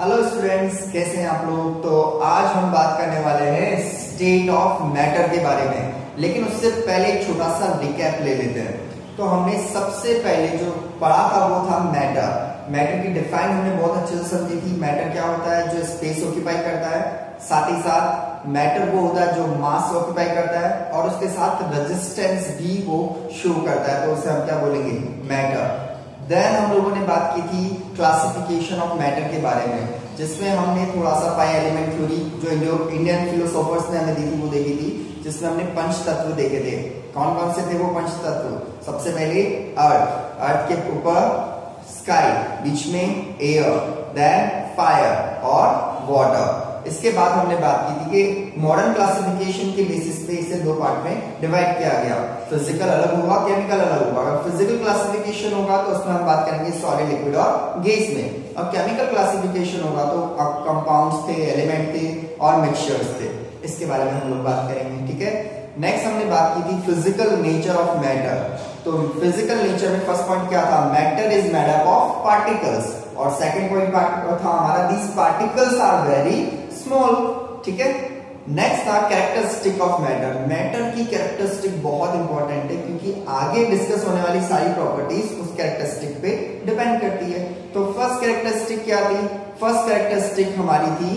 Hello students, कैसे हैं आप लोग। तो आज हम बात करने वाले हैं स्टेट ऑफ मैटर के बारे में, लेकिन उससे पहले एक छोटा सा रिकैप ले लेते हैं। तो हमने सबसे पहले जो पढ़ा था वो था मैटर। मैटर की डिफाइन हमने बहुत अच्छे से समझी थी। मैटर क्या होता है? जो स्पेस ऑक्यूपाई करता है। साथ ही साथ मैटर वो होता है जो मास ऑक्यूपाई करता है और उसके साथ रेजिस्टेंस भी वो शो करता है, तो उसे हम क्या बोलेंगे? मैटर। देन हम लोगों ने बात की थी क्लासिफिकेशन ऑफ मैटर के बारे में, जिसमें हमने थोड़ा सा 5 एलिमेंट थ्योरी जो इंडियन फिलोसोफर्स ने हमें दी थी वो देखी थी, जिसमें हमने पंच तत्व देखे थे। कौन कौन से थे वो पंच तत्व? सबसे पहले अर्थ के ऊपर स्काई, बीच में एयर, देन फायर और वाटर। इसके बाद हमने बात की थी कि मॉडर्न क्लासिफिकेशन के बेसिस पे इसे दो पार्ट में डिवाइड किया गया। फिजिकल अलग होगा, केमिकल अलग होगा। अगर फिजिकल क्लासिफिकेशन होगा तो उसमें हम बात करेंगे सॉलिड, लिक्विड और गैस में। और केमिकल क्लासिफिकेशन होगा तो कंपाउंड्स थे, एलिमेंट थे और मिक्सचर्स थे। इसके बारे में हम लोग बात करेंगे, ठीक है। नेक्स्ट हमने बात की थी फिजिकल नेचर ऑफ मैटर। तो फिजिकल नेचर में फर्स्ट पॉइंट क्या था? Matter is made up of particles. और सेकंड पॉइंट था हमारा दीस पार्टिकल्स आर वेरी स्मॉल, ठीक है। नेक्स्ट था कैरेक्टरिस्टिक ऑफ मैटर। मैटर की कैरेक्टरिस्टिक बहुत इंपॉर्टेंट है, क्योंकि आगे डिस्कस होने वाली सारी प्रॉपर्टीज उस कैरेक्टरिस्टिक पे डिपेंड करती है। तो फर्स्ट कैरेक्टरिस्टिक क्या थी? फर्स्ट कैरेक्टरिस्टिक हमारी थी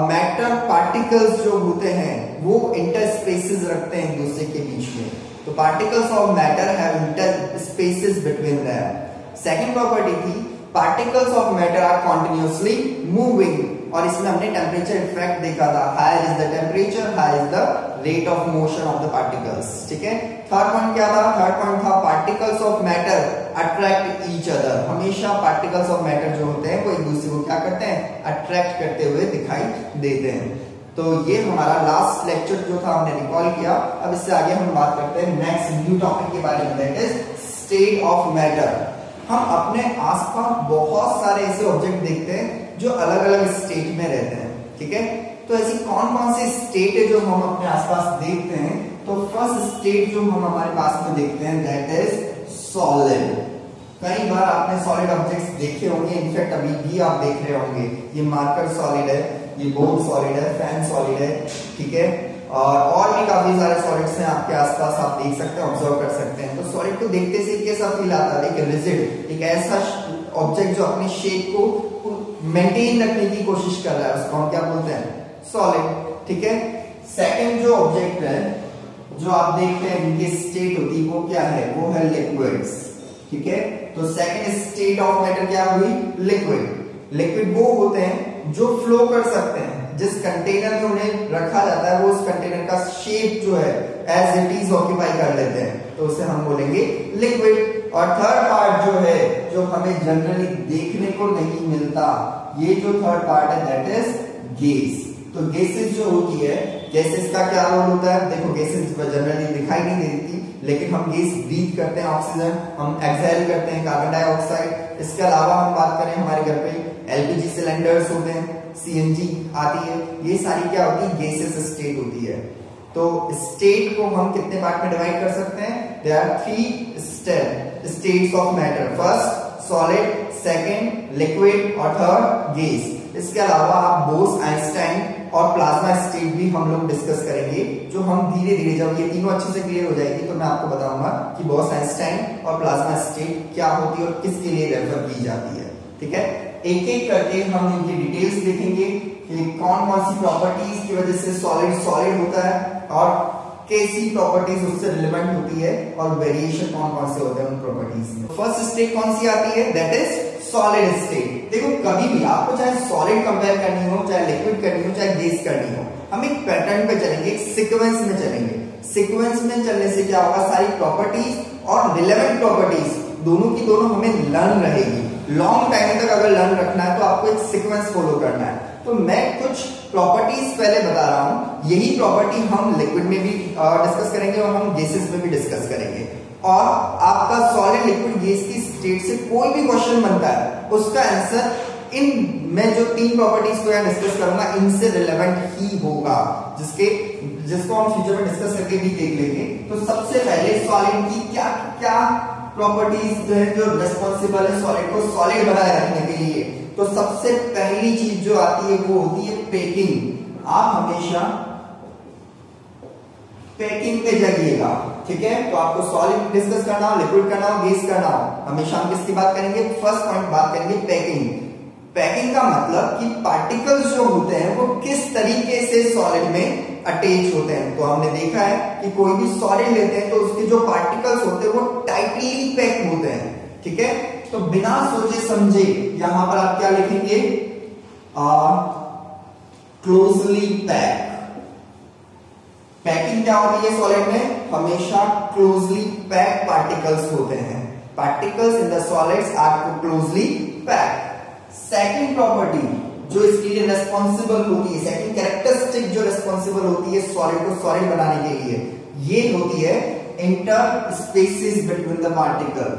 मैटर पार्टिकल्स जो होते हैं वो इंटरस्पेसेस रखते हैं एक दूसरे के बीच में। तो particles of matter have interspaces between them. Second property थी particles of matter are continuously moving, और इसमें हमने टेम्परेचर इफेक्ट देखा था। Higher is the temperature, higher is the rate of motion of the particles, ठीक है। थर्ड पॉइंट क्या था? थर्ड पॉइंट था particles of matter attract each other. हमेशा पार्टिकल्स ऑफ मैटर जो होते हैं वो एक दूसरे को क्या करते हैं? अट्रैक्ट करते हुए दिखाई देते हैं। तो ये हमारा लास्ट लेक्चर जो था हमने रिकॉल किया। अब इससे आगे हम बात करते हैं नेक्स्ट न्यू टॉपिक के बारे में, that is state of matter. हम अपने आसपास बहुत सारे ऐसे ऑब्जेक्ट देखते हैं जो अलग अलग स्टेट में रहते हैं, ठीक है। तो ऐसी कौन कौन सी स्टेट है जो हम अपने आसपास देखते हैं? तो फर्स्ट स्टेट जो हम हमारे पास में देखते हैं दैट इज सॉलिड। कई बार आपने सॉलिड ऑब्जेक्ट्स देखे होंगे, इनफैक्ट अभी भी आप देख रहे होंगे। ये मार्कर सॉलिड है, ये बोर्ड सॉलिड है, फैन सॉलिड है, ठीक है। और भी काफी सारे सॉलिड्स हैं आपके आसपास, आप देख सकते हैं, ऑब्जर्व कर सकते हैं। तो सॉलिड को देखते से कैसा फील आता है? एक रिजिड, एक ऐसा ऑब्जेक्ट जो अपनी शेप को मेंटेन रखने की कोशिश कर रहा है, उसको हम क्या बोलते हैं? सॉलिड, ठीक है। सेकंड जो ऑब्जेक्ट है जो आप देखते हैं इनकी स्टेट होती है वो क्या है? वो है लिक्विड्स, ठीक है। तो सेकंड स्टेट ऑफ मैटर क्या हुई? लिक्विड। लिक्विड वो होते हैं जो फ्लो कर सकते हैं। जिस कंटेनर में उन्हें रखा जाता है वो उस कंटेनर का शेप जो है एज इट इज ऑक्यूपाई कर लेते हैं, तो उसे हम बोलेंगे लिक्विड। और थर्ड पार्ट जो है जो हमें जनरली देखने को नहीं मिलता, ये जो थर्ड पार्ट है दैट इज गैस। तो गैसेस जो होती है, गैसेस का क्या रोल होता है? देखो गैसेस जनरली दिखाई नहीं देती, लेकिन हम गैस ब्रीथ करते हैं, ऑक्सीजन, हम एक्सहेल करते हैं कार्बन डाइऑक्साइड। इसके अलावा हम बात करें हमारे घर पे एलपीजी सिलेंडर्स होते हैं, सीएनजी आती है, ये सारी क्या होती है? गैसेस स्टेट होती है। तो स्टेट को हम कितने पार्ट में डिवाइड कर सकते हैं? There are 3 states of matter. First solid, second liquid और थर्ड गैस। इसके अलावा आप बोस, आइंस्टाइन और प्लाज्मा स्टेट भी हम लोग डिस्कस करेंगे, जो हम धीरे धीरे जब ये तीनों अच्छे से क्लियर हो जाएगी तो मैं आपको बताऊंगा कि बोस, आइंस्टाइन और प्लाज्मा स्टेट क्या होती है और किसके लिए रेफर की जाती है, ठीक है। एक एक करके हम इनकी डिटेल्स देखेंगे कि कौन कौन सी प्रॉपर्टीज की वजह से सॉलिड सॉलिड होता है और कैसी प्रॉपर्टीज उससे रिलेवेंट होती है, और वेरिएशन कौन कौन से होते हैं उन प्रॉपर्टीज में। फर्स्ट स्टेट कौन सी आती है? That is solid state. देखो कभी भी आपको चाहे सॉलिड कंपेयर करनी हो, चाहे लिक्विड करनी हो, चाहे गैस करनी हो, हम एक पैटर्न पे चलेंगे, एक सीक्वेंस में चलेंगे। सीक्वेंस में चलने से क्या होगा? सारी प्रॉपर्टीज और रिलेवेंट प्रॉपर्टीज दोनों की दोनों हमें लर्न रहेगी। लॉन्ग टाइम तक अगर लर्न रखना है तो आपको एक सीक्वेंस फॉलो करना है। तो मैं कुछ प्रॉपर्टीज पहले बता रहा हूं, यही प्रॉपर्टी हम लिक्विड में भी डिस्कस करेंगे और हम गैसेस में भी डिस्कस करेंगे। और आपका सॉलिड, लिक्विड, गैस की स्टेट से कोई भी क्वेश्चन बनता है उसका आंसर इन मैं जो 3 प्रॉपर्टीज को यहाँ डिस्कस करूंगा इनसे रिलेवेंट ही होगा, जिसको हम फ्यूचर में डिस्कस करके भी देख लेंगे। तो सबसे पहले सॉलिड की क्या प्रॉपर्टीज जो है जो रिस्पॉन्सिबल है सॉलिड को सॉलिड बनाए रखने के लिए, तो सबसे पहली चीज जो आती है वो होती है पैकिंग। आप हमेशा पैकिंग पे जाइएगा, ठीक है। तो आपको सॉलिड डिस्कस करना हो, लिक्विड करना हो, गैस करना हो, हमेशा हम किसकी बात करेंगे? फर्स्ट पॉइंट बात करेंगे पैकिंग। पैकिंग का मतलब कि पार्टिकल्स जो होते हैं वो किस तरीके से सॉलिड में अटैच होते हैं। तो हमने देखा है कि कोई भी सॉलिड लेते हैं तो उसके जो पार्टिकल्स होते हैं वो टाइटली पैक होते हैं, ठीक है। तो बिना सोचे समझे यहां पर आप क्या लिखेंगे? Closely pack. पैकिंग क्या होती है सॉलिड में? हमेशा क्लोजली पैक पार्टिकल्स होते हैं। Particles in the solids are closely pack. Second property जो इसके लिए रेस्पॉन्सिबल होती है, सेकंड कैरेक्टरिस्टिक जो रेस्पॉन्सिबल होती है सॉलिड को सॉलिड बनाने के लिए, ये होती है interspaces between the particle.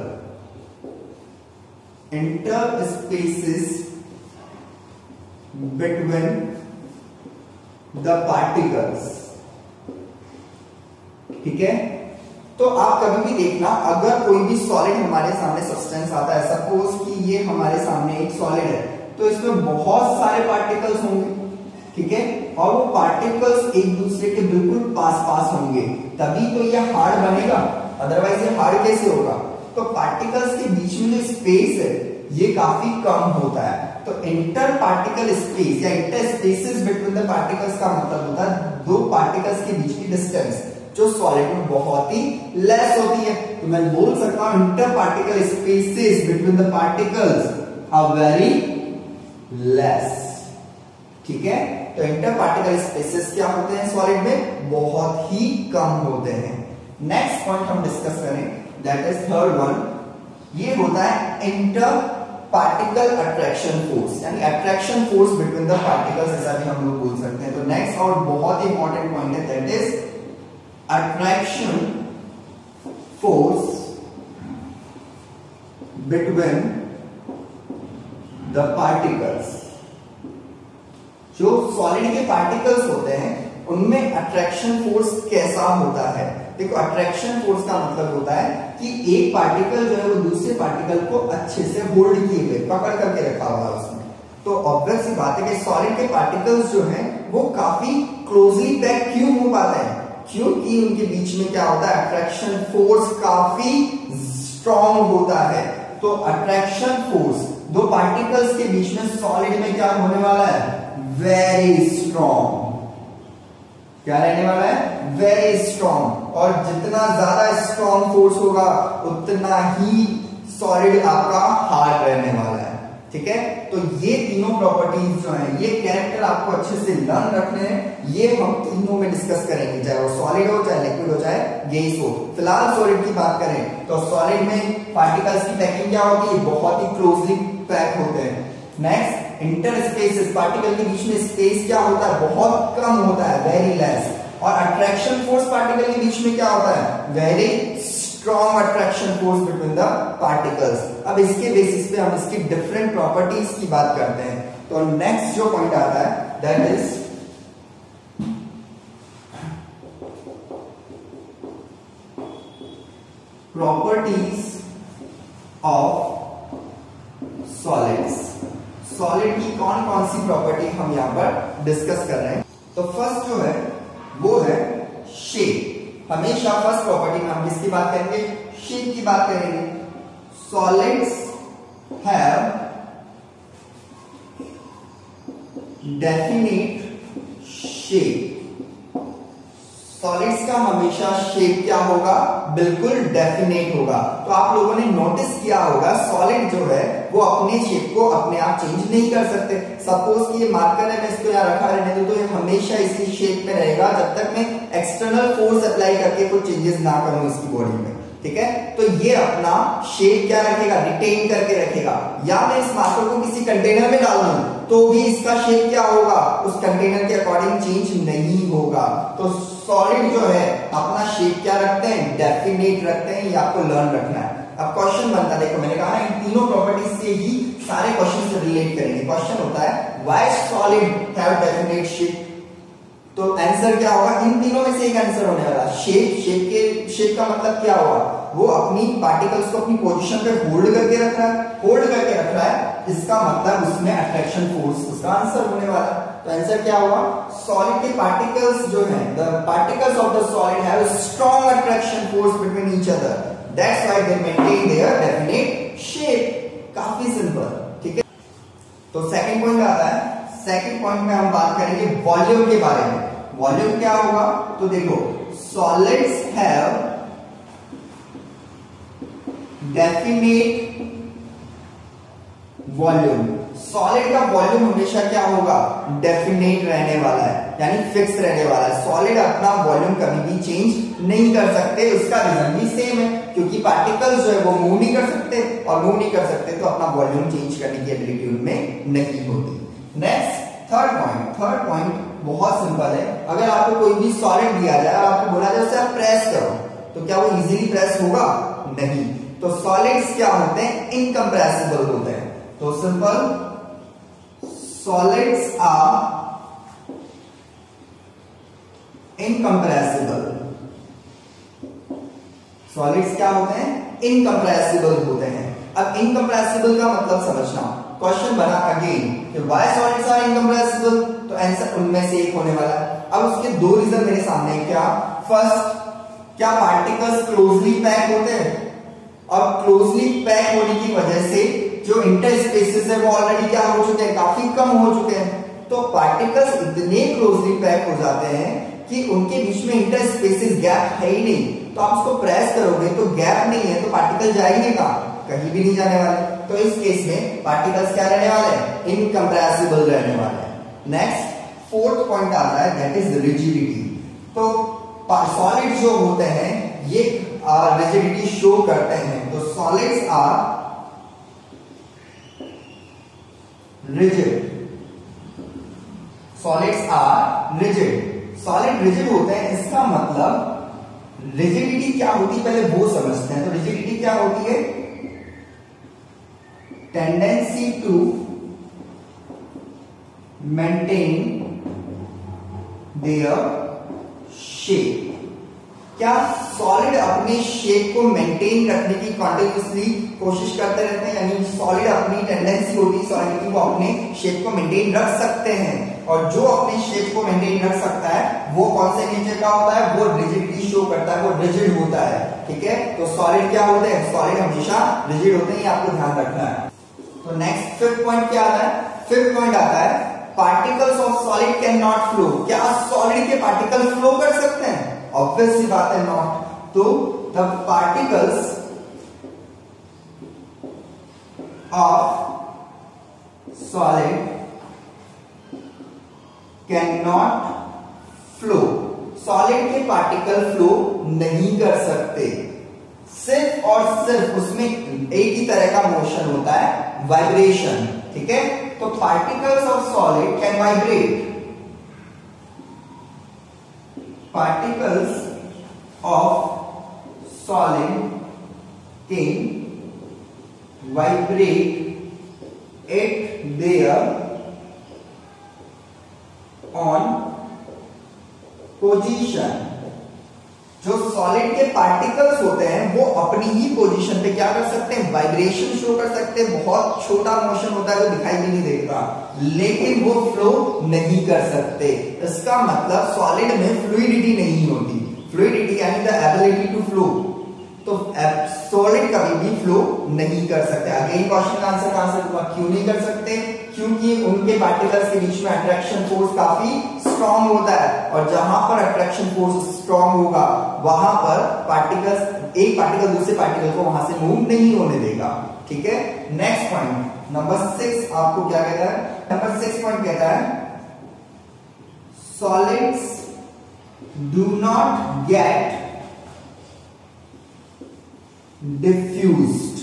Interspaces between the particles, ठीक है। तो आप कभी भी देखना, अगर कोई भी सॉलिड हमारे सामने सब्सटेंस आता है, सपोज कि ये हमारे सामने एक सॉलिड है, तो इसमें बहुत सारे पार्टिकल्स होंगे, ठीक है। और वो पार्टिकल्स एक दूसरे के बिल्कुल पास पास होंगे, तभी तो ये हार्ड बनेगा, अदरवाइज ये हार्ड कैसे होगा? तो पार्टिकल्स के बीच में जो स्पेस है ये काफी कम होता है। तो इंटर पार्टिकल स्पेस या inter spaces between the particles का मतलब होता है दो पार्टिकल्स के बीच की डिस्टेंस जो सॉलिड में बहुत ही लेस होती है। तो मैं बोल सकता हूं inter particle spaces between the particles are very less, ठीक है। तो इंटर पार्टिकल स्पेसेस क्या होते हैं सॉलिड में? बहुत ही कम होते हैं। नेक्स्ट पॉइंट हम डिस्कस करें, दैट इज थर्ड वन, ये होता है इंटर पार्टिकल अट्रैक्शन फोर्स, यानी attraction force between the particles, ऐसा भी हम लोग बोल सकते हैं। तो नेक्स्ट और बहुत ही इंपॉर्टेंट पॉइंट है, that is attraction force between the particles। जो सॉलिड के पार्टिकल्स होते हैं उनमें अट्रैक्शन फोर्स कैसा होता है? देखो, अट्रैक्शन फोर्स का मतलब होता है कि एक पार्टिकल जो है वो दूसरे पार्टिकल को अच्छे से होल्ड किए हुए, पकड़ करके रखा हुआ है उसमें। तो ऑब्वियस सी बात है कि सॉलिड के पार्टिकल्स जो हैं वो काफी क्लोजली पैक क्यों हो पाते हैं? क्योंकि उनके बीच में क्या होता है? अट्रैक्शन फोर्स काफी स्ट्रॉन्ग होता है। तो अट्रैक्शन फोर्स दो पार्टिकल्स के बीच में सॉलिड में क्या होने वाला है? Very strong. क्या रहने वाला है? Very strong. और जितना ज्यादा स्ट्रॉन्ग फोर्स होगा उतना ही सॉलिड आपका हार्ड रहने वाला है, ठीक है। तो ये तीनों प्रॉपर्टीज जो हैं, ये कैरेक्टर आपको अच्छे से लर्न रखने हैं। ये हम तीनों में डिस्कस करेंगे, चाहे वो सॉलिड हो, चाहे लिक्विड हो, चाहे गैस हो। फिलहाल सॉलिड की बात करें तो सॉलिड में पार्टिकल्स की पैकिंग क्या होती है? बहुत ही क्लोजली पैक होते हैं। नेक्स्ट, इंटर स्पेसेस, पार्टिकल के बीच में स्पेस क्या होता है? बहुत कम होता है, वेरी लेस। और अट्रैक्शन फोर्स पार्टिकल के बीच में क्या होता है? Very strong attraction force between the particles. अब इसके बेसिस पे हम इसकी डिफरेंट प्रॉपर्टीज की बात करते हैं। तो नेक्स्ट जो पॉइंट आता है that is properties of solids. Solid की कौन कौन सी प्रॉपर्टी हम यहां पर डिस्कस कर रहे हैं? तो फर्स्ट जो है वो है शेप। हमेशा फर्स्ट प्रॉपर्टी में हम किसकी बात करेंगे? शेप की बात करेंगे। Solids have definite shape. Solids का हमेशा शेप क्या होगा? बिल्कुल डेफिनेट होगा। तो आप लोगों ने नोटिस किया होगा सॉलिड जो है वो अपने शेप को अपने आप चेंज नहीं कर सकते। सपोज कि ये मार्कर है, मैं इसको यहाँ रखा रहने दूं तो ये हमेशा इसी शेप में रहेगा जब तक मैं एक्सटर्नल फोर्स अप्लाई करके कोई चेंजेस ना करूं इसकी बॉडी में, ठीक है। तो ये अपना शेप क्या रखेगा? रिटेन करके रखेगा। या मैं इस मार्कर को किसी कंटेनर में डाल दूं तो भी इसका शेप क्या होगा? उस कंटेनर के अकॉर्डिंग चेंज नहीं होगा। तो सॉलिड जो है अपना शेप क्या रखते हैं? डेफिनेट रखते हैं। ये आपको लर्न रखना है। अब क्वेश्चन बनता है, देखो मैंने कहा इन तीनों प्रॉपर्टीज से ही सारे क्वेश्चन से रिलेट करेंगे। क्वेश्चन होता है why solid have definite shape. तो आंसर क्या होगा? इन तीनों में से एक आंसर होने वाला। शेप का मतलब क्या हुआ? वो अपनी पार्टिकल्स को अपनी पोजीशन पे होल्ड करके रख रहा है, होल्ड करके रख रहा है, इसका मतलब उसमें अट्रैक्शन फोर्स उसका आंसर होने वाला है। तो आंसर क्या हुआ, सॉलिड के पार्टिकल्स जो हैं, the particles of the solid have strong attraction force between each other, that's why they maintain their definite shape. काफी सिंपल, ठीक है। तो सेकंड पॉइंट आता है, सेकंड पॉइंट में हम बात करेंगे वॉल्यूम के बारे में। वॉल्यूम क्या होगा, तो देखो solids have definite volume. Solid का वॉल्यूम हमेशा क्या होगा, डेफिनेट रहने वाला है, यानी फिक्स रहने वाला है। सॉलिड अपना वॉल्यूम कभी भी चेंज नहीं कर सकते, उसका रीजन भी सेम है, क्योंकि पार्टिकल्स जो है वो मूव नहीं कर सकते, और मूव नहीं कर सकते तो अपना वॉल्यूम चेंज करने की एबिलिटी उनमें नहीं होती। Next third point, third point बहुत सिंपल है। अगर आपको कोई भी सॉलिड दिया जाए और आपको बोला जाए उसे आप प्रेस करो, तो क्या वो इजीली प्रेस होगा, नहीं। तो सॉलिड्स क्या होते हैं, इनकम्प्रेसिबल होते हैं। तो simple, solids are incompressible. Solids क्या होते हैं, इनकम्प्रेसिबल होते हैं। अब इनकम्प्रेसिबल का मतलब समझना, क्वेश्चन बना अगेन कि व्हाई सॉलिड्स आर इनकम्प्रेसिबल, तो आंसर उनमें से एक होने वाला है। अब उसके दो रीजन मेरे सामने है। क्या, फर्स्ट, क्या पार्टिकल्स क्लोजली पैक होते हैं, और क्लोजली पैक होने की वजह से जो इंटरस्पेसेस है वो ऑलरेडी क्या हो चुके हैं, काफी कम हो चुके हैं। तो पार्टिकल्स इतने क्लोजली पैक हो जाते हैं कि उनके बीच में इंटरस्पेसेस गैप है ही नहीं। तो आप उसको प्रेस करोगे तो गैप नहीं है, तो पार्टिकल जाएंगे कहां, कहीं भी नहीं जाने वाले। तो इस केस में पार्टिकल्स क्या रहने वाले हैं, इनकम्प्रेसिबल रहने वाले हैं। नेक्स्ट फोर्थ पॉइंट आता है, दैट इज रिजिडिटी। तो सॉलिड जो होते हैं ये रिजिडिटी शो करते हैं। तो solids are rigid, solids are rigid. Solid rigid होते हैं, इसका मतलब रिजिडिटी क्या होती है पहले वो समझते हैं। तो रिजिडिटी क्या होती है, tendency to maintain their shape. क्या सॉलिड अपने शेप को मेंटेन रखने की कॉन्टिन्यूसली कोशिश करते रहते हैं, यानी सॉलिड अपनी टेंडेंसी होती है सॉलिडिटी को अपने शेप को मेंटेन रख सकते हैं। और जो अपने शेप को मेंटेन रख सकता है वो कौन से नेचर का होता है, वो रिजिडिटी शो करता है, वो रिजिड होता है, ठीक है। तो सॉलिड क्या होते हैं, सॉलिड हमेशा रिजिड होते हैं, ये आपको ध्यान रखना है। तो नेक्स्ट फिफ्थ पॉइंट क्या आता है, फिफ्थ पॉइंट आता है particles of solid can not flow. क्या सॉलिड के पार्टिकल फ्लो कर सकते हैं, ऑब्वियस सी बात है नॉट। तो the particles of solid can not flow. Solid के पार्टिकल फ्लो नहीं कर सकते, सिर्फ और सिर्फ उसमें एक ही तरह का मोशन होता है, वाइब्रेशन, ठीक है। तो particles of solid can vibrate, particles of solid can vibrate at their on position। जो सॉलिड के पार्टिकल्स होते हैं वो अपनी ही पोजीशन पे क्या कर सकते हैं, वाइब्रेशन शो कर सकते हैं। बहुत छोटा मोशन होता है, वो दिखाई भी नहीं देता, लेकिन वो फ्लो नहीं कर सकते। इसका मतलब सॉलिड में फ्लूइडिटी नहीं होती। फ्लूइडिटी यानी द एबिलिटी टू फ्लो। तो सॉलिड कभी भी फ्लो नहीं कर सकते। अगेन क्वेश्चन का आंसर कहां से हुआ, क्यों नहीं कर सकते, क्योंकि उनके पार्टिकल्स के बीच में अट्रैक्शन फोर्स काफी स्ट्रांग होता है, और जहां पर अट्रैक्शन फोर्स स्ट्रांग होगा वहां पर पार्टिकल्स, एक पार्टिकल दूसरे पार्टिकल को वहां से मूव नहीं होने देगा, ठीक है। नेक्स्ट पॉइंट नंबर 6 आपको क्या कहता है, नंबर 6 पॉइंट कहता है solids do not gate diffused.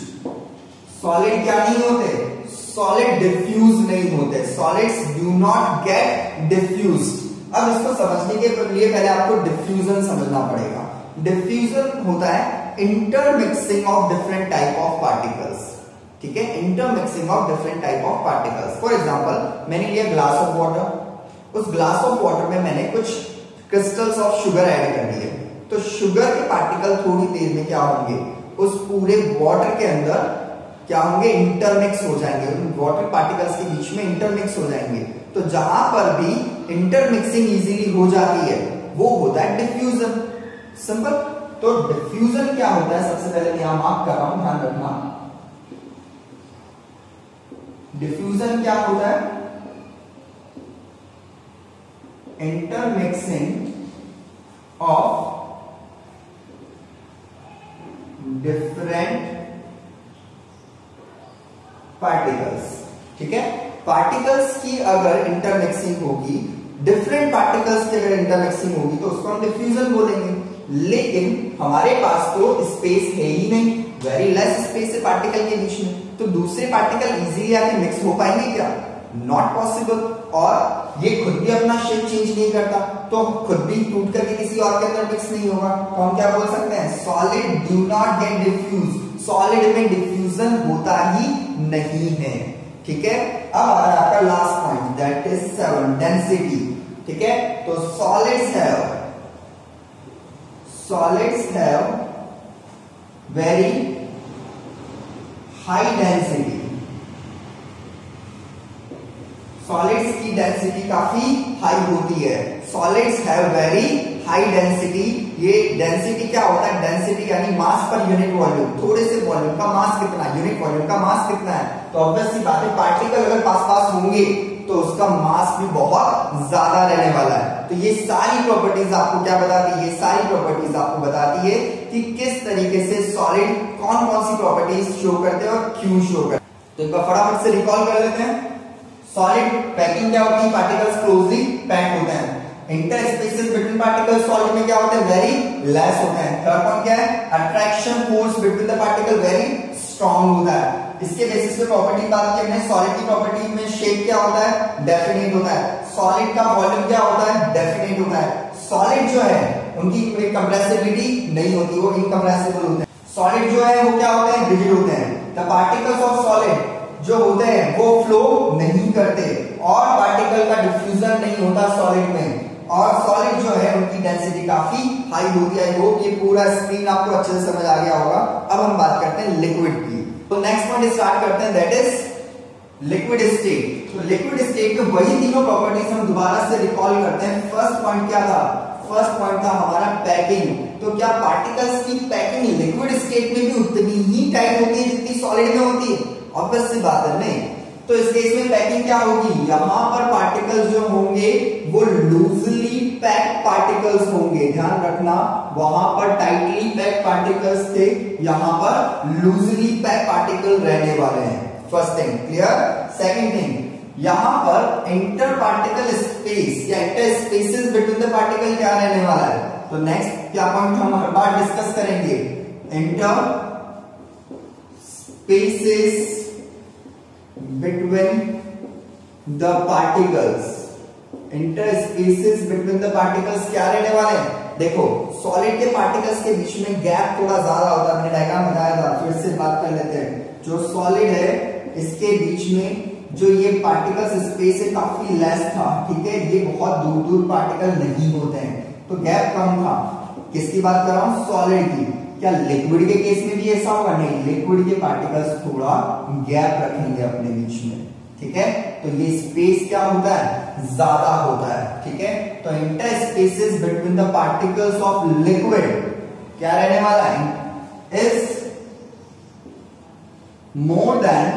Solid क्या नहीं होते, सॉलिड डिफ्यूज नहीं होते। Solids do not gate diffused. अब इसको समझने के लिए पहले आपको डिफ्यूजन समझना पड़ेगा। डिफ्यूजन होता है intermixing of different type of particles, ठीक है, intermixing of different type of particles. For example मैंने लिया ग्लास ऑफ वाटर, उस ग्लास ऑफ वाटर में मैंने कुछ क्रिस्टल्स ऑफ शुगर ऐड कर दिए, तो शुगर के पार्टिकल थोड़ी देर में क्या होंगे, उस पूरे वाटर के अंदर क्या होंगे, इंटरमिक्स हो जाएंगे, उन वाटर पार्टिकल्स के बीच में इंटरमिक्स हो जाएंगे। तो जहां पर भी इंटरमिक्सिंग इजीली हो जाती है वो होता है डिफ्यूजन। सिंपल। तो डिफ्यूजन क्या होता है, सबसे पहले मैं यहां मार्क कर रहा हूं, ध्यान रखना। डिफ्यूजन क्या होता है, इंटरमिक्सिंग ऑफ डिफरेंट पार्टिकल्स। ठीक है, पार्टिकल्स की अगर इंटरमिक्सिंग होगी, डिफरेंट पार्टिकल्स की अगर इंटरमिक्सिंग होगी तो उसको हम डिफ्यूजन बोलेंगे। लेकिन हमारे पास तो स्पेस है ही नहीं, वेरी लेस स्पेस है पार्टिकल के बीच में, तो दूसरे पार्टिकल इजीली आके मिक्स हो पाएंगे क्या, नॉट पॉसिबल। और ये खुद भी अपना शेप चेंज नहीं करता, तो खुद भी टूट करके किसी और के अंदर मिक्स नहीं होगा, तो हम क्या बोल सकते हैं, solid do not get diffuse, solid में डिफ्यूजन होता ही नहीं है। ठीक है, अब आ रहा है आपका last point, that is 7, density. ठीक है, तो solids have very high density, solids की डेंसिटी काफी हाई होती है। Solids have very high density. ये डेंसिटी क्या होता है, डेंसिटी यानी मास पर यूनिट वॉल्यूम, थोड़े से वॉल्यूम का मास कितना, यूनिट वॉल्यूम का मास कितना है। तो ऑब्वियस सी बात है, पार्टिकल अगर पास होंगे तो उसका मास भी बहुत ज्यादा रहने वाला है। तो ये सारी प्रॉपर्टीज आपको क्या बताती है, ये सारी प्रॉपर्टीज आपको बताती है कि किस तरीके से सॉलिड कौन कौन सी प्रॉपर्टीज शो करते हैं और क्यों शो करते हैं। तो एक बार फटाफट से रिकॉल कर लेते हैं। सॉलिड पैकिंग क्या होती है, पार्टिकल्स क्लोजली पैक होते हैं। इंटरस्पेसेस बिटवीन पार्टिकल्स सॉलिड में क्या होते हैं, वेरी लेस होते हैं। थर्ड पॉइंट क्या है, attraction force between the particle very strong होता है। इसके बेसिस पे प्रॉपर्टी बात की हमने, सॉलिड की प्रॉपर्टी में शेप क्या होता है, डेफिनेट होता है। सॉलिड का वॉल्यूम क्या होता है, डेफिनेट होता है। सॉलिड जो है उनकी कंप्रेसिबिलिटी नहीं होती, वो इनकम्प्रेसिबल होते हैं। सॉलिड जो है वो क्या होते हैं, रिजिड होते हैं। द पार्टिकल्स ऑफ सॉलिड जो होते हैं वो फ्लो नहीं करते और पार्टिकल का डिफ्यूजन नहीं होता सॉलिड में। और सॉलिड जो है उनकी डेंसिटी काफी हाई होती है। वो ये पूरा स्क्रीन आपको अच्छे से समझ आ गया होगा। अब हम बात करते हैं लिक्विड की। तो नेक्स्ट पॉइंट स्टार्ट करते हैं, दैट इज लिक्विड स्टेट। तो लिक्विड स्टेट के वही तीनों प्रॉपर्टीज हम दोबारा से रिकॉल करते हैं। फर्स्ट पॉइंट क्या था, फर्स्ट पॉइंट था हमारा पैकिंग। तो क्या पार्टिकल्स की पैकिंग लिक्विड स्टेट में भी उतनी ही टाइट होती है जितनी सॉलिड में होती है, ऑब्वियस सी बात है नहीं। तो इस केस में पैकिंग क्या होगी, यहां पर पार्टिकल्स जो होंगे वो लूजली पैक्ड पार्टिकल्स होंगे। ध्यान रखना, वहां पर टाइटली पैक्ड पार्टिकल्स थे, यहां पर लूजली पैक्ड पार्टिकल रहने वाले हैं। First thing clear. Second thing, यहां पर इंटर पार्टिकल स्पेस या inter spaces between the particle क्या रहने वाला है। तो नेक्स्ट क्या पॉइंट हम हर बार डिस्कस करेंगे, inter spaces between the particles, interspaces between the particles क्या रहने वाले हैं। देखो सॉलिड के पार्टिकल्स के बीच में गैप थोड़ा ज्यादा होता है, मैंने डायग्राम बताया था, फिर से बात कर लेते हैं। जो सॉलिड है इसके बीच में जो ये पार्टिकल्स स्पेस है काफी लेस था, ठीक है, ये बहुत दूर दूर पार्टिकल नहीं होते हैं, तो गैप कम था। किसकी बात कर रहा हूं, सॉलिड की। क्या लिक्विड के केस में भी ऐसा होगा, नहीं, लिक्विड के पार्टिकल्स थोड़ा गैप रखेंगे अपने बीच में, ठीक है। तो ये स्पेस क्या होता है, ज्यादा होता है, ठीक है। तो inter spaces between the particles of liquid क्या रहने वाला है, is more than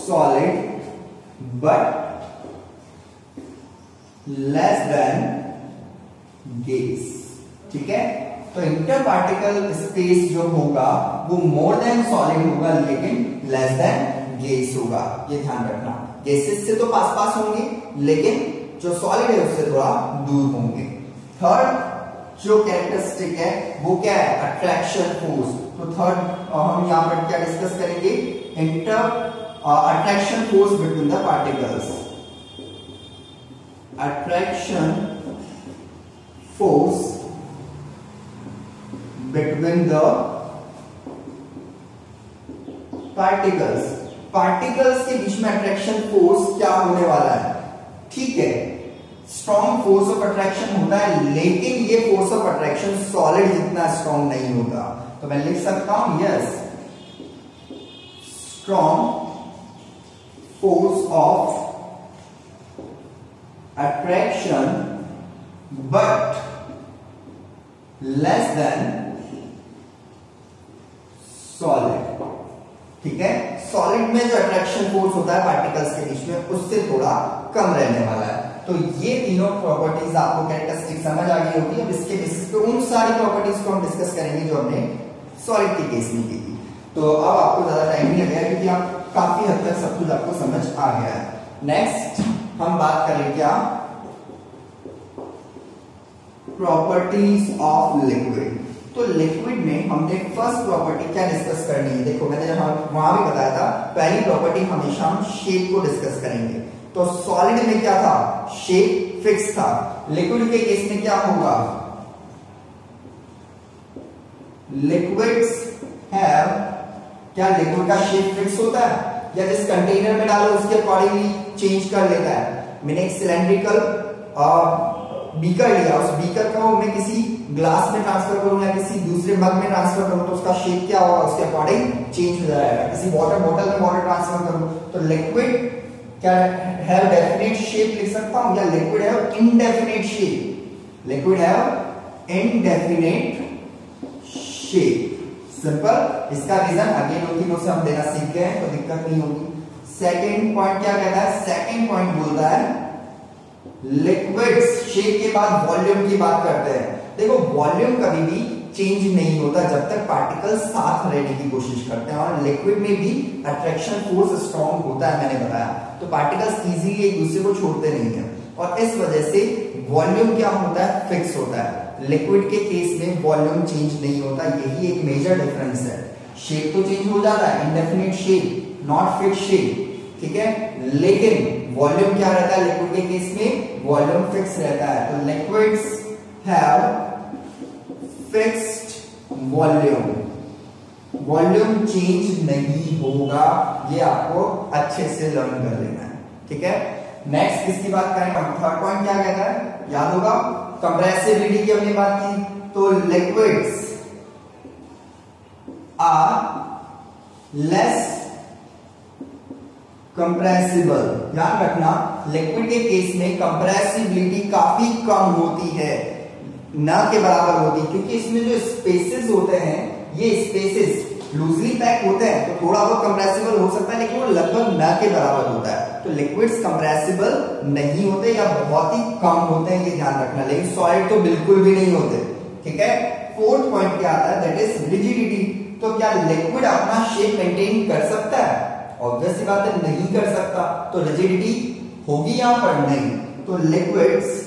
solid but less than gas, ठीक है। तो इंटर पार्टिकल स्पेस जो होगा वो मोर देन सॉलिड होगा लेकिन लेस देन गैस होगा, ये ध्यान रखना। गैसेस से तो पास पास होंगे लेकिन जो सॉलिड है उससे थोड़ा दूर होंगे। थर्ड जो कैरेक्टरिस्टिक है वो क्या है, अट्रैक्शन फोर्स। तो थर्ड हम यहां पर क्या डिस्कस करेंगे, inter attraction force between the particles. Attraction force between the particles, particles के बीच में अट्रैक्शन फोर्स क्या होने वाला है, ठीक है। स्ट्रॉन्ग फोर्स ऑफ अट्रैक्शन होता है, लेकिन ये फोर्स ऑफ अट्रैक्शन सॉलिड जितना स्ट्रॉन्ग नहीं होता। तो मैं लिख सकता हूं yes, strong force of attraction but less than solid. ठीक है, सॉलिड में जो अट्रैक्शन फोर्स होता है पार्टिकल्स के बीच में उससे थोड़ा कम रहने वाला है। तो ये तीनों प्रॉपर्टीज आपको कैरेक्टरिस्टिक समझ आ गई होगी। अब इसके बेसिस पे उन सारी प्रॉपर्टीज को हम डिस्कस करेंगे जो हमने सॉलिड के केस में की थी। तो अब आपको ज्यादा टाइम नहीं लगेगा क्योंकि आप काफी हद तक सब कुछ आपको समझ आ गया है। नेक्स्ट हम बात करें क्या, प्रॉपर्टीज ऑफ लिक्विड। तो लिक्विड में हमने फर्स्ट प्रॉपर्टी क्या डिस्कस करनी है, देखो मैंने वहां भी बताया था, पहली प्रॉपर्टी हमेशा हम शेप को डिस्कस करेंगे। तो सॉलिड में क्या था, शेप फिक्स था। लिक्विड के केस में क्या होगा, लिक्विड्स हैव, क्या लिक्विड का शेप फिक्स होता है या जिस कंटेनर में डालो उसके अकॉर्डिंगली चेंज कर लेता है। मैंने एक सिलेंड्रिकल बीकर लिया, उस बीकर को मैं किसी ग्लास में ट्रांसफर करूं या किसी दूसरे मग में ट्रांसफर करूं तो उसका शेप क्या होगा, उसके अकॉर्डिंग चेंज हो जाएगा। किसी वाटर बॉटल में वाटर ट्रांसफर करूं तो लिक्विड क्या हैव डेफिनेट शेप लिख सकता हूं या liquid have indefinite shape, liquid have indefinite shape. Simple. इसका रीजन अगेन उन तीनों से हम देना सीख गए हैं तो दिक्कत नहीं होगी। सेकंड पॉइंट क्या कहता है, सेकंड पॉइंट बोलता है लिक्विड्स शेप के बाद वॉल्यूम की बात करते हैं। देखो वॉल्यूम कभी भी चेंज नहीं होता जब तक पार्टिकल साथ रहने की कोशिश करते हैं, और लिक्विड में भी अट्रैक्शन फोर्स स्ट्रॉन्ग होता है, मैंने बताया। तो पार्टिकल्स इजीली एक दूसरे को छोड़ते नहीं है और इस वजह से वॉल्यूम क्या होता है, फिक्स होता है। लिक्विड के केस में वॉल्यूम चेंज नहीं होता, यही एक मेजर डिफरेंस है। शेप तो चेंज हो जाता है, indefinite shape, not fix shape, ठीक है, लेकिन वॉल्यूम क्या रहता है लिक्विड के केस में, वॉल्यूम फिक्स रहता है। तो liquids have fixed volume, volume change नहीं होगा, ये आपको अच्छे से लर्न कर लेना है। ठीक है, नेक्स्ट किसकी बात करें, थर्ड पॉइंट क्या कहता है, याद होगा कंप्रेसिबिलिटी की हमने बात की। तो लिक्विड्स आर लेस कंप्रेसिबल, ध्यान रखना लिक्विड के केस में कंप्रेसिबिलिटी काफी कम होती है, ना के बराबर होती, क्योंकि इसमें जो स्पेसेस होते हैं ये स्पेसेस लूजली पैक होते हैं तो थोड़ा बहुत कंप्रेसिबल हो सकता है, लेकिन वो लगभग ना के बराबर होता है। तो लिक्विड्स कंप्रेसिबल नहीं होते या बहुत ही कम होते हैं, ये ध्यान रखना। लेकिन सॉलिड तो बिल्कुल भी नहीं होते। ठीक है, फोर्थ पॉइंट क्या आता है, दैट इज रिजिडिटी। तो क्या लिक्विड अपना शेप मेंटेन कर सकता है, ऑब्वियस सी बात है नहीं कर सकता, तो रिजिडिटी होगी यहां पर नहीं। तो liquids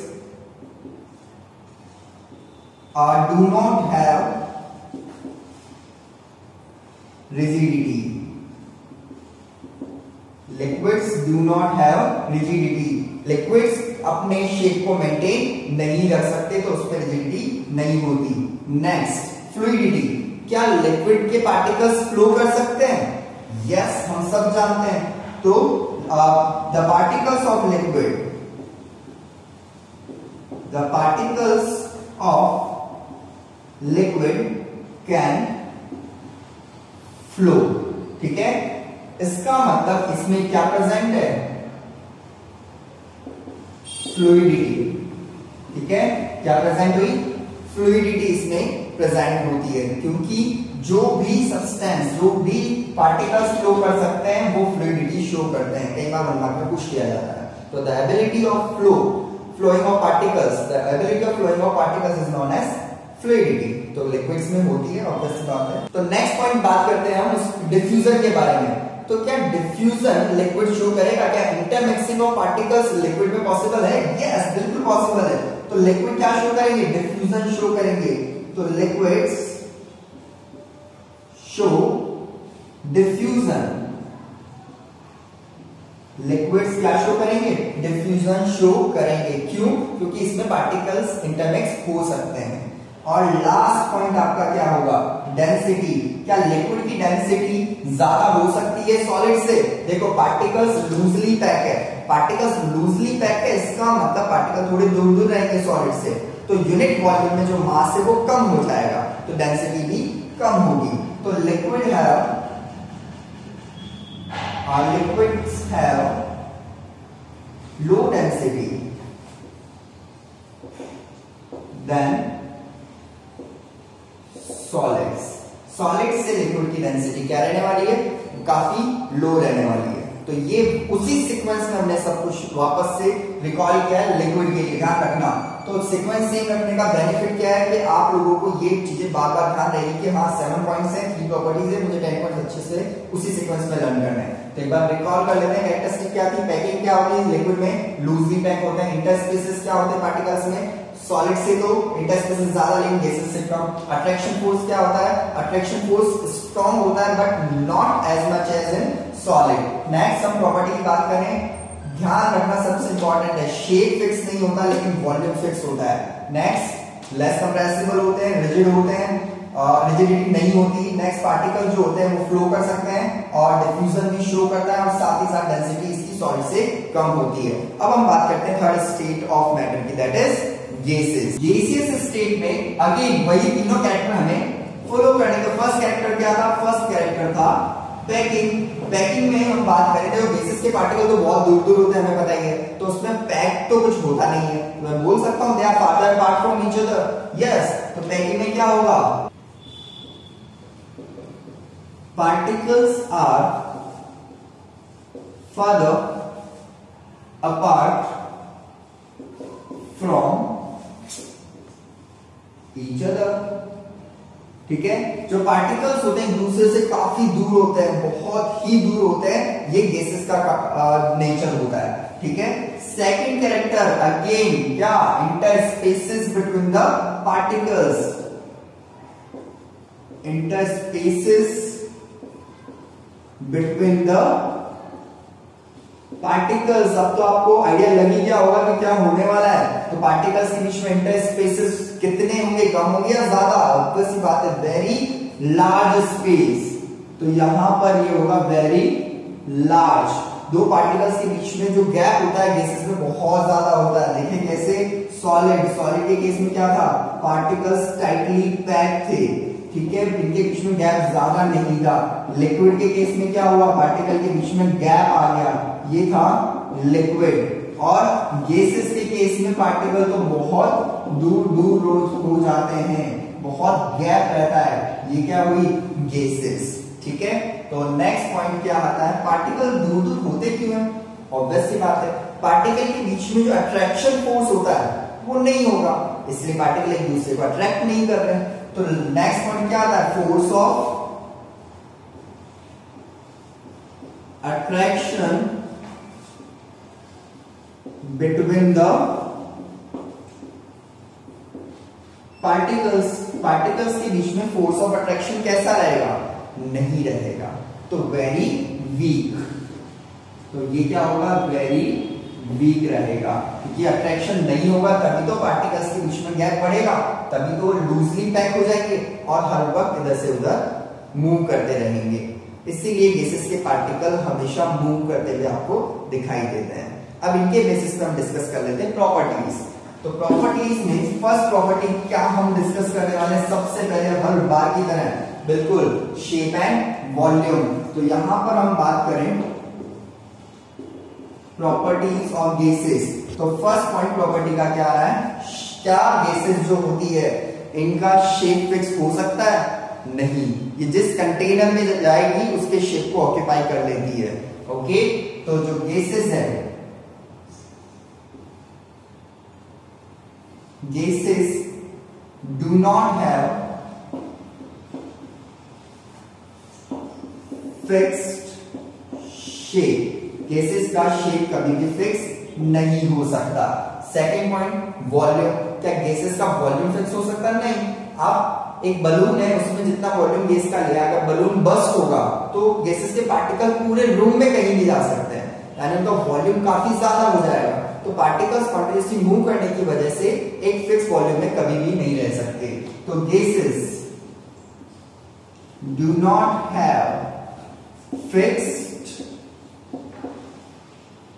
do not have rigidity, liquids do not have rigidity, liquids अपने शेप को मेंटेन नहीं रख सकते तो उस पर रिजिडिटी नहीं होती। नेक्स्ट फ्लूइडिटी, क्या लिक्विड के पार्टिकल्स फ्लो कर सकते हैं, यस हम सब जानते हैं। तो the particles of liquid, the particles of liquid can flow. ठीक है, इसका मतलब इसमें क्या प्रेजेंट है, फ्लूइडिटी। ठीक है, क्या प्रेजेंट हुई, फ्लूइडिटी इसमें प्रेजेंट होती है, क्योंकि जो भी सब्सटेंस, जो भी पार्टिकल्स फ्लो कर सकते हैं वो फ्लूइडिटी शो करते हैं। कई बार 1 मार्क में पूछ किया जाता है। तो the ability of flowing of particles, the ability of flowing of particles is known as fluidity। तो लिक्विड्स में होती है, ऑब्वियस बात है। तो नेक्स्ट पॉइंट बात करते हैं हम उस डिफ्यूजन के बारे में। तो क्या डिफ्यूजन लिक्विड शो करेगा, क्या इंटरमिक्सिंग ऑफ पार्टिकल्स लिक्विड में पॉसिबल है, यस बिल्कुल पॉसिबल है। तो लिक्विड क्या शो करेंगे, डिफ्यूजन शो करेंगे। तो लिक्विड्स शो डिफ्यूजन, लिक्विड्स क्या शो करेंगे, डिफ्यूजन शो करेंगे। क्यों, क्योंकि इसमें पार्टिकल्स इंटरमिक्स हो सकते हैं। और लास्ट पॉइंट आपका क्या होगा, डेंसिटी। क्या लिक्विड की डेंसिटी ज्यादा हो सकती है सॉलिड से? देखो पार्टिकल्स लूजली पैक है, पार्टिकल्स लूजली पैक है, इसका मतलब पार्टिकल थोड़े दूर दूर रहेंगे सॉलिड से, तो यूनिट वॉल्यूम में जो मास है वो कम हो जाएगा, तो डेंसिटी भी कम होगी। तो liquids have low density than solids. Solid से लिक्विड की डेंसिटी क्या रहने वाली है, काफी लो रहने वाली है। तो ये उसी सीक्वेंस में हमने सब कुछ वापस से रिकॉल किया है लिक्विड के लिए, ध्यान रखना। तो सीक्वेंस सेम रखने का बेनिफिट क्या है कि आप लोगों को ये चीजें बार बार ध्यान रहेगी कि हाँ 7 पॉइंट्स हैं, 3 प्रॉपर्टीज है, मुझे 10 पॉइंट्स अच्छे से उसी सीक्वेंस में लर्न करना है। तो एक बार रिकॉल कर लेते हैं, कैरेक्टरिस्टिक क्या थी, पैकिंग क्या होती है, लिक्विड में लूजली पैक होते हैं, इंटरस्पेसेस क्या होते हैं पार्टिकल्स में, सॉलिड से तो इंटरस्पेसेस ज्यादा लेकिन गैसेस से कम। अट्रैक्शन फोर्स क्या होता है, अट्रैक्शन फोर्स स्ट्रांग होता है but not as much as in solid. Next हम प्रॉपर्टी की बात करें, ध्यान रखना सबसे इंपॉर्टेंट है, शेप फिक्स नहीं होता लेकिन वॉल्यूम फिक्स होता है। नेक्स्ट लेस कंप्रेसिबल होते हैं, रिजिड होते हैं, रिजिडिटी नहीं होती। नेक्स्ट पार्टिकल जो होते हैं वो फ्लो कर सकते हैं और डिफ्यूजन भी शो करता है और साथ ही साथ डेंसिटी इसकी सॉलिड से कम होती है। अब हम बात करते हैं थर्ड स्टेट ऑफ मैटर की, that is gases. Gaseous state में अगेन वही तीनों कैरेक्टर हमें फॉलो करने। तो फर्स्ट कैरेक्टर क्या था, फर्स्ट कैरेक्टर था पैकिंग। पैकिंग में हम बात करें तो गैसेस के पार्टिकल तो बहुत दूर दूर होते हैं, हमें पता ही है, तो उसमें पैक तो कुछ होता नहीं है। तो मैं बोल सकता हूं they are farther apart from each other, yes. तो पैकिंग में क्या होगा, particles are farther apart from each other। ठीक है, जो पार्टिकल्स होते हैं एक दूसरे से काफी दूर होते हैं, बहुत ही दूर होते हैं, ये गैसेस का नेचर होता है। ठीक है, सेकंड कैरेक्टर अगेन क्या, interspaces between the particles, interspaces between the particles. अब तो आपको आइडिया लग ही गया होगा कि क्या होने वाला है। तो पार्टिकल्स के बीच में इंटरस्पेसेस कितने होंगे, कम होंगे या ज्यादा? ऑब्वियस सी बात है, वेरी लार्ज स्पेस। तो यहां पर ये होगा वेरी लार्ज। दो पार्टिकल्स के बीच में जो गैप होता है गैसेस में बहुत ज्यादा होता है। देखिए कैसे, सॉलिड के केस में क्या था, पार्टिकल्स टाइटली पैक थे, ठीक है, इनके बीच में गैप ज्यादा नहीं था। लिक्विड के केस में क्या हुआ, पार्टिकल के बीच में गैप आ गया, ये था लिक्विड। और गैसेस के केस में पार्टिकल तो बहुत दूर दूर हो जाते हैं, बहुत गैप रहता है, ये क्या हुई, गैसेस। ठीक है, तो नेक्स्ट पॉइंट क्या आता है, पार्टिकल दूर दूर होते क्यों हैं? ऑब्वियस सी बात है, पार्टिकल के बीच में जो अट्रैक्शन फोर्स होता है वो नहीं होगा, इसलिए पार्टिकल एक दूसरे को अट्रैक्ट नहीं कर रहे हैं। तो नेक्स्ट पॉइंट क्या आता है, force of attraction between the particles के बीच में फोर्स ऑफ अट्रैक्शन कैसा रहेगा, नहीं रहेगा, तो वेरी वीक। तो ये क्या होगा, वेरी वीक रहेगा, क्योंकि अट्रैक्शन नहीं होगा तभी तो पार्टिकल्स के बीच में गैप बढ़ेगा, तभी तो लूजली पैक हो जाएंगे और हर वक्त इधर से उधर मूव करते रहेंगे। इसीलिए गैसेस के पार्टिकल हमेशा मूव करते हुए आपको दिखाई देते हैं। अब इनके बेसिस पे हम डिस्कस कर लेते हैं प्रॉपर्टीज। तो प्रॉपर्टीज में फर्स्ट प्रॉपर्टी क्या हम डिस्कस करने वाले हैं, सबसे पहले हर बार की तरह बिल्कुल शेप एंड वॉल्यूम। तो यहां पर हम बात करें प्रॉपर्टीज ऑफ गैसेस, तो फर्स्ट पॉइंट प्रॉपर्टी का क्या आ रहा है, क्या गैसेस जो होती है इनका शेप फिक्स हो सकता है? नहीं, ये जिस कंटेनर में जाएगी उसके शेप को ऑक्यूपाई कर लेती है। ओके, तो जो गैसेस है, gases do not have fixed shape, gases का शेप कभी भी फिक्स नहीं हो सकता। सेकेंड पॉइंट वॉल्यूम, क्या गैसेस का वॉल्यूम फिक्स हो सकता है? नहीं। आप एक बलून है, उसमें जितना वॉल्यूम गैस का लिया, अगर बलून बस्ट होगा तो गैसेस के पार्टिकल पूरे रूम में कहीं भी जा सकते हैं, यानी उनका वॉल्यूम काफी ज्यादा हो जाएगा। तो पार्टिकल्स कॉन्टिन्यूसली मूव करने की वजह से एक फिक्स वॉल्यूम में कभी भी नहीं रह सकते। तो gases do not have fixed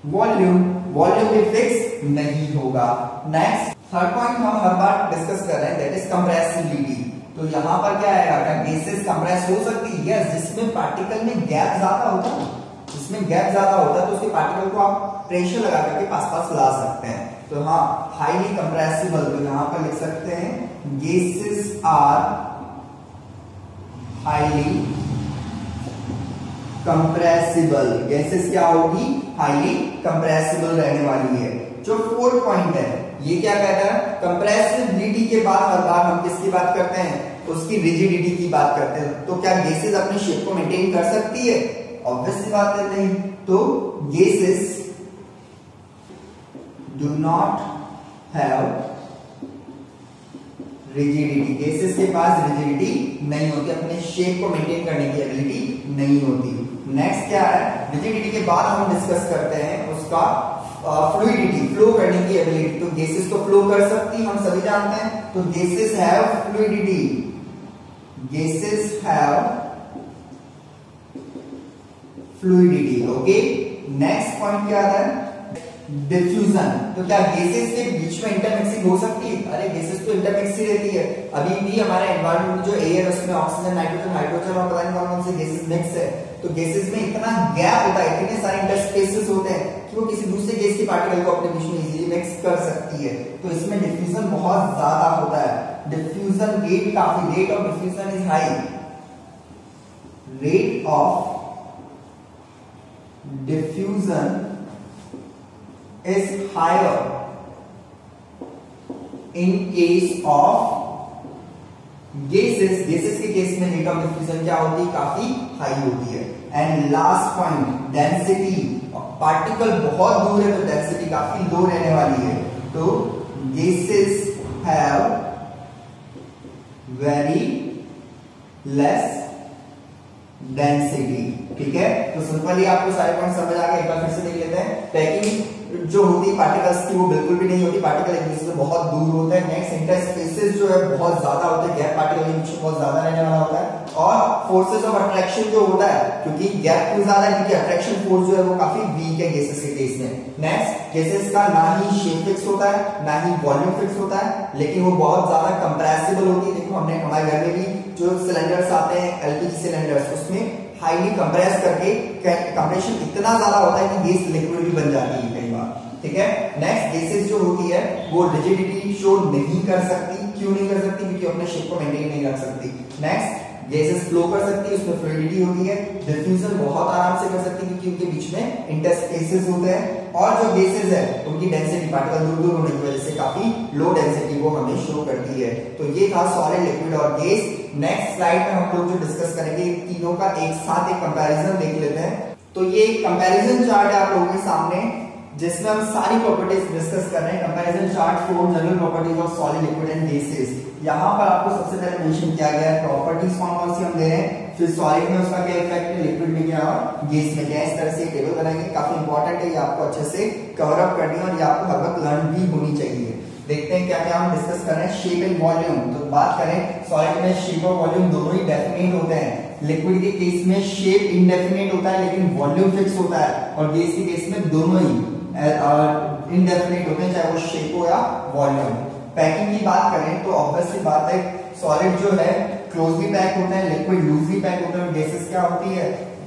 volume, volume भी फिक्स नहीं होगा। नेक्स्ट थर्ड पॉइंट हम हर बार डिस्कस कर रहे हैं, दैट इज कंप्रेसिबिलिटी। तो यहां पर क्या आएगा, क्या गैसेस कंप्रेस हो सकती है? यस, जिसमें पार्टिकल में गैप ज्यादा होता है, जिसमें गैप ज्यादा होता है तो उसके पार्टिकल को आप प्रेशर लगा करके पास ला सकते हैं। तो हाँ, हाईली कंप्रेसिबल, तो यहां पर लिख सकते हैं gases are highly compressible. Gases क्या होगी? हाईली कंप्रेसिबल रहने वाली है। जो फोर्थ पॉइंट है ये क्या कहता है, कंप्रेसिबिलिटी के बाद हर बार हम किसकी बात करते हैं? उसकी रिजिडिटी की बात करते हैं। तो क्या गैसेस अपनी शेप को मेंटेन कर सकती है? ऑब्वियस सी बात है नहीं। तो gases do not have rigidity, gases के पास रिजिडिटी नहीं होती, अपने शेप को मेंटेन करने की एबिलिटी नहीं होती। नेक्स्ट क्या है, रिजिडिटी के बाद हम डिस्कस करते हैं उसका फ्लूइडिटी, फ्लो करने की एबिलिटी। तो गैसेस तो फ्लो कर सकती हम सभी जानते हैं, तो gases have fluidity, gases have fluidity. Okay, next point क्या आता है, डिफ्यूजन। तो क्या गैसेस के बीच में इंटरमिक्सिंग हो सकती है? अरे गैसेस तो इंटरमिक्स ही रहती है। अभी भी हमारे एनवायरनमेंट में जो एयर, उसमें ऑक्सीजन, नाइट्रोजन, हाइड्रोजन और पता नहीं कौन कौन से गैसेस मिक्स है। तो गैसेस में इतना गैप होता है, इतने सारे इंटरस्पेसेस होते हैं कि वो किसी दूसरे गैस के पार्टिकल को अपने बीच में इजीली मिक्स कर सकती है। तो इसमें डिफ्यूजन बहुत ज्यादा होता है। डिफ्यूजन रेट काफी, rate of diffusion is high, rate of diffusion is higher in case of gases। gases के केस में रेट ऑफ डिफ्यूजन क्या होती है? काफी हाई होती है। And last point, density. Particle बहुत दूर है तो डेंसिटी काफी लो रहने वाली है। तो gases have very less density। ठीक है, तो सिंपली आपको सारे पॉइंट समझ आ गए। एक बार फिर से देख लेते हैं। पैकिंग जो होती है पार्टिकल्स की वो बिल्कुल भी नहीं होती, पार्टिकल एक दूसरे से बहुत दूर होते हैं। नेक्स्ट, इंटरस्पेसेस जो है बहुत ज्यादा होते हैं, गैप पार्टिकल के बीच बहुत ज्यादा रहने वाला होता है। और फोर्सेस ऑफ अट्रैक्शन जो होता है, क्योंकि गैप क्यों ज्यादा है, क्योंकि अट्रैक्शन फोर्स जो है वो काफी वीक है गैसेस के केस में। नेक्स्ट, गैसेस का ना ही शेप फिक्स होता है ना ही वॉल्यूम फिक्स होता है, लेकिन वो बहुत ज्यादा कंप्रेसिबल होती है। देखो हमने हमारे घर में भी जो सिलेंडर्स आते हैं, एलपीजी सिलेंडर्स, उसमें हाईली कंप्रेस करके कंप्रेशन इतना ज्यादा होता है कि गैस लिक्विड भी बन जाती है कई बार। ठीक है, नेक्स्ट, गैसेस जो होती है वो रिजिडिटी शो नहीं कर सकती। क्यों नहीं कर सकती? क्योंकि अपने शेप को मेंटेन नहीं रख सकती। नेक्स्ट, गैसेस फ्लो कर सकती है, उसमें फ्लूइडिटी होती है। डिफ्यूजन बहुत आराम से कर सकती है क्योंकि उनके बीच में इंटरस्पेसेस होते हैं। और जो गैसेस है उनकी डेंसिटी, पार्टिकल दूर दूर होने की वजह से काफी लो डेंसिटी वो हमें शो करती है। तो ये था सॉलिड, लिक्विड और गैस। नेक्स्ट स्लाइड में हम लोग जो डिस्कस करेंगे तीनों का एक साथ एक कंपैरिजन देख लेते हैं। तो ये एक कंपैरिजन चार्ट है आप लोगों के सामने, जिसमें हम सारी प्रॉपर्टीज डिस्कस कर रहे हैं। Comparison chart for general properties of solid, liquid and gases. यहाँ पर आपको सबसे पहले मेंशन किया गया है प्रॉपर्टीज कौन कौन सी हम दे रहे हैं, फिर सॉलिड में उसका क्या इफेक्ट है, लिक्विड में क्या और गैस में क्या। इस तरह से टेबल बनाएंगे, काफी इंपॉर्टेंट है, ये आपको अच्छे से कवर अप करनी है और ये आपको हर वक्त लर्न भी होनी चाहिए। देखते हैं क्या क्या हम डिस्कस कर रहे हैं। Shape and volume. तो बात करें सॉलिड में शेप और वॉल्यूम दोनों ही डेफिनेट होते हैं। लिक्विड के केस में शेप इंडेफिनेट होता है लेकिन वॉल्यूम फिक्स होता है, और गैस के केस में दोनों ही इनडेफिनेट होते हैं, चाहे वो शेप हो या वॉल्यूम। पैकिंग की बात करें तो ऑब्वियस सी बात है, सॉलिड जो है क्लोजली पैक होता है, लिक्विड लूजली पैक होता है। गैसेस क्या होती है,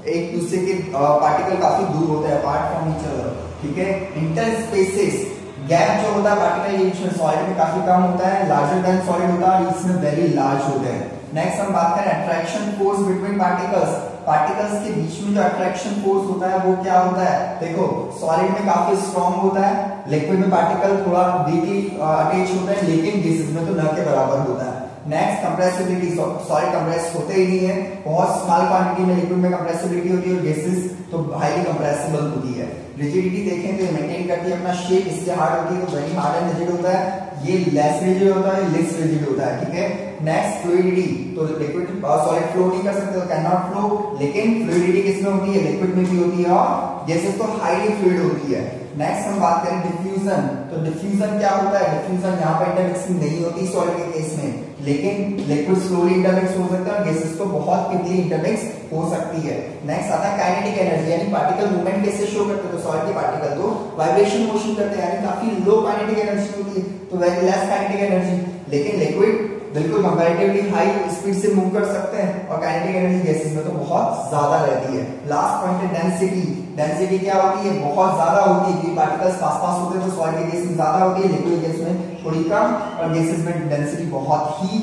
एक दूसरे के पार्टिकल काफी दूर होते हैं, अपार्ट फ्रॉम ईच अदर। ठीक है, इंटरस्पेसेस, गैप जो होता है पार्टिकल के बीच में सॉलिड में काफी कम होता है, लार्जर देन सॉलिड होता है, इसमें वेरी लार्ज होते हैं। नेक्स्ट हम बात करें attraction force between particles. Particles के बीच में जो अट्रैक्शन फोर्स होता है वो क्या होता है, देखो सॉलिड में काफी स्ट्रॉन्ग होता है, लिक्विड में पार्टिकल थोड़ा वीकली अटैच होता है, लेकिन गैसेस में तो न के बराबर होता है। Next, compressibility. सॉलिड कंप्रेस होते ही नहीं है, बहुत स्मॉल क्वांटिटी में लिक्विड में कंप्रेसिबिलिटी होती है और गैसेस तो हाईली कंप्रेसिबल होती है। रिजिडिटी देखें तो मेंटेन करती है अपना शेप, इससे हार्ड होती है तो वेरी हार्ड एंड रिजिड होता है, ये लेस रिजिड होता है, लेस रिजिड होता है। ठीक है, नेक्स्ट फ्लूइडिटी। तो लिक्विड सॉलिड फ्लो नहीं कर सकते, कैन नॉट फ्लो, लेकिन फ्लूइडिटी किसमें होती है, लिक्विड में भी होती है और गैसेस तो हाईली फ्लूइड होती है। नेक्स्ट हम बात करें डिफ्यूजन, तो डिफ्यूजन क्या होता है? डिफ्यूजन यहाँ पर इंटरमिक्सिंग नहीं होती सॉलिड के केस में, लेकिन लिक्विड स्लोली इंटरमिक्स हो सकता है और गैसेस तो बहुत क्विकली इंटरमिक्स हो सकती है। नेक्स्ट आता है काइनेटिक एनर्जी, यानी पार्टिकल मूवमेंट कैसे शो करते हैं? तो सॉलिड के पार्टिकल तो वाइब्रेशन मोशन करते हैं, यानी काफी लो काइनेटिक एनर्जी होती है, तो वेरी लेस काइनेटिक एनर्जी। लेकिन लिक्विड बिल्कुल कंपैरेटिवली हाई स्पीड से मूव कर सकते हैं और काइनेटिक एनर्जी गैसेस में तो बहुत ज्यादा रहती है। लास्ट पॉइंट है डेंसिटी। डेंसिटी क्या होती है? बहुत ज्यादा होती है, क्योंकि पार्टिकल्स पास होते हैं तो सॉलिड के केस में ज्यादा होती है, लिक्विड गैस में थोड़ी कम, और गैसेस में डेंसिटी बहुत ही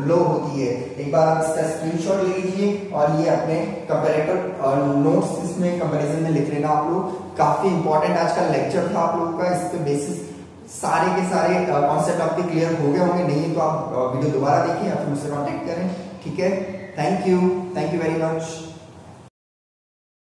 लो होती है। एक बार आप इसका स्क्रीनशॉट ले लीजिए और ये अपने कंपैरेटिव और नोट्स इसमें कंपैरिजन में लिख लेना आप लोग। काफी इंपॉर्टेंट आज का लेक्चर था आप लोगों का, इस पे बेसिस सारे के सारे कॉन्सेप्ट आपके क्लियर हो गए होंगे। नहीं तो आप वीडियो दोबारा देखिए या फिर मुझसे कांटेक्ट करें, ठीक है? Thank you very much.